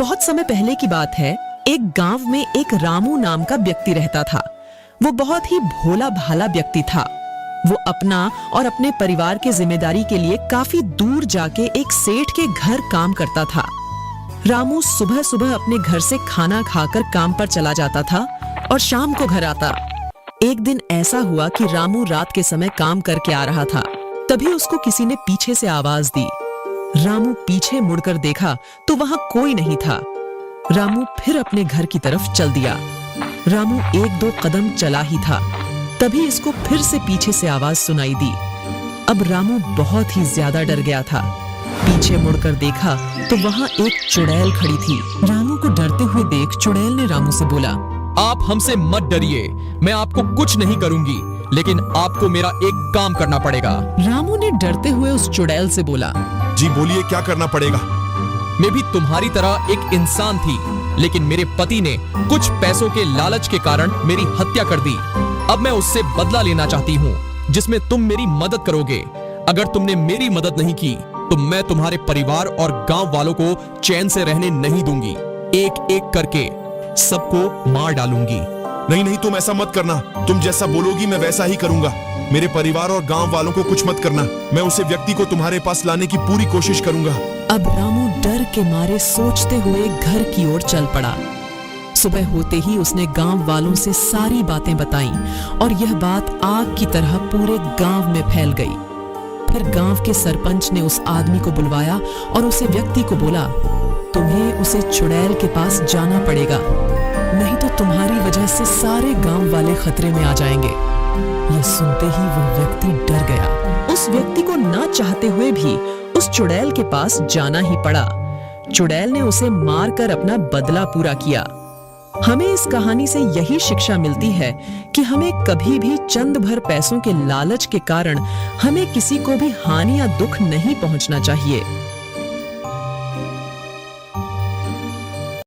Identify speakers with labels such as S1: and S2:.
S1: बहुत समय पहले की बात है। एक गांव में एक रामू नाम का व्यक्ति रहता था। वो बहुत ही भोला भाला व्यक्ति था। वो अपना और अपने परिवार की जिम्मेदारी के लिए काफी दूर जाके एक सेठ के घर काम करता था। रामू सुबह सुबह अपने घर से खाना खाकर काम पर चला जाता था और शाम को घर आता। एक दिन ऐसा हुआ कि रामू रात के समय काम करके आ रहा था। तभी उसको किसी ने पीछे से आवाज दी। रामू पीछे मुड़कर देखा तो वहां कोई नहीं था। रामू फिर अपने घर की तरफ चल दिया। रामू एक दो कदम चला ही था, तभी इसको फिर से पीछे से आवाज सुनाई दी। अब रामू बहुत ही ज्यादा डर गया था। पीछे मुड़कर देखा तो वहां एक चुड़ैल खड़ी थी। रामू को डरते हुए देख चुड़ैल ने रामू से बोला,
S2: आप हमसे मत डरिए, मैं आपको कुछ नहीं करूंगी, लेकिन आपको मेरा एक काम करना पड़ेगा।
S1: रामू ने डरते हुए उस चुड़ैल से बोला,
S3: जी बोलिए, क्या करना पड़ेगा?
S2: मैं भी तुम्हारी तरह एक इंसान थी, लेकिन मेरे पति ने कुछ पैसों के लालच के कारण मेरी हत्या कर दी। अब मैं उससे बदला लेना चाहती हूँ, जिसमें तुम मेरी मदद करोगे। अगर तुमने मेरी मदद नहीं की तो मैं तुम्हारे परिवार और गांव वालों को चैन से रहने नहीं दूंगी। एक एक करके सबको मार डालूंगी।
S3: नहीं नहीं, तुम ऐसा मत करना। तुम जैसा बोलोगी मैं वैसा ही करूंगा। मेरे परिवार और गांव वालों को कुछ मत करना। मैं उसे व्यक्ति को तुम्हारे पास लाने की पूरी कोशिश करूंगा।
S1: अब रामू डर के मारे सोचते हुए घर की ओर चल पड़ा। सुबह होते ही उसने गांव वालों से सारी बातें बताईं और यह बात आग की तरह पूरे गांव में फैल गई। फिर गांव के सरपंच ने उस आदमी को बुलवाया और उसे व्यक्ति को बोला, तुम्हें उसे चुड़ैल के पास जाना पड़ेगा, नहीं तो तुम्हारी वजह से सारे गांव वाले खतरे में आ जाएंगे। यह सुनते ही वह व्यक्ति डर गया। उस व्यक्ति को ना चाहते हुए भी उस चुड़ैल के पास जाना ही पड़ा। चुड़ैल ने उसे मारकर अपना बदला पूरा किया। हमें इस कहानी से यही शिक्षा मिलती है कि हमें कभी भी चंद भर पैसों के लालच के कारण हमें किसी को भी हानि या दुख नहीं पहुंचना चाहिए।